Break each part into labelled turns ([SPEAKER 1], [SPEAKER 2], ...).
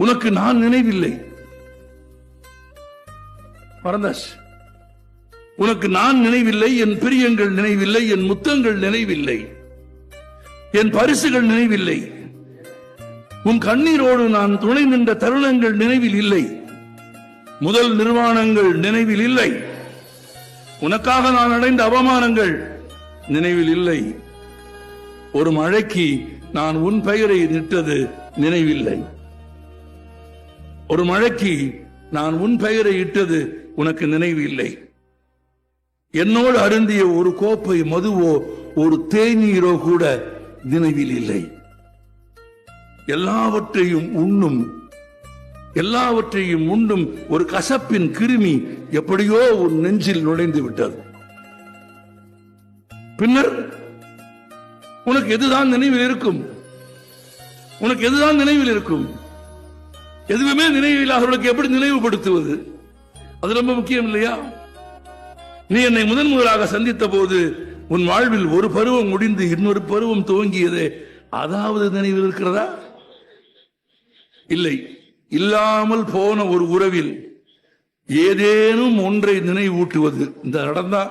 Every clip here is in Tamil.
[SPEAKER 1] உனக்கு நான் நினைவில்லை. மறந்தாச்சு. உனக்கு நான் நினைவில்லை, என் பிரியங்கள் நினைவில்லை, என் முத்தங்கள் நினைவில்லை, என் பரிசுகள் நினைவில்லை, உன் கண்ணீரோடு நான் துணை நின்ற தருணங்கள் நினைவில் இல்லை, முதல் நிர்வாணங்கள் நினைவில் இல்லை, உனக்காக நான் அடைந்த அவமானங்கள் நினைவில் இல்லை, ஒரு மழைக்கு நான் உன் பெயரை நிட்டது நினைவில்லை, ஒரு மழைக்கு நான் உன் பெயரை இட்டது உனக்கு நினைவில்லை, என்னோடு அருந்திய ஒரு கோப்பை மதுவோ ஒரு தேநீரோ கூட நினைவில் இல்லை. எல்லாவற்றையும் உண்ணும் ஒரு கசப்பின் கிருமி எப்படியோ உன் நெஞ்சில் நுழைந்து விட்டது. பின்னர் உனக்கு எதுதான் நினைவில் இருக்கும்? உனக்கு எதுதான் நினைவில் இருக்கும்? எதுவுமே நினைவில்லாதவர்களுக்கு எப்படி நினைவுபடுத்துவது? அது ரொம்ப முக்கியம் இல்லையா? நீ என்னை முதலாக சந்தித்த போது உன் வாழ்வில் ஒரு பருவம் முடிந்து இன்னொரு பருவம் துவங்கியது, அதாவது நினைவில் இருக்கிறதா? இல்லை. இல்லாமல் போன ஒரு உறவில் ஏதேனும் ஒன்றை நினைவூட்டுவது இந்த நடந்தா?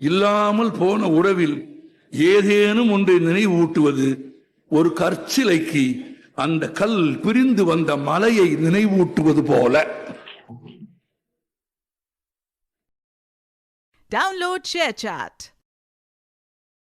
[SPEAKER 1] இல்லாமல் போன உறவில் ஏதேனும் ஒன்றை நினைவூட்டுவது ஒரு கற்சிலைக்கு அந்த கல் பிரிந்து வந்த மலையை நினைவூட்டுவது போல.
[SPEAKER 2] Download ShareChat.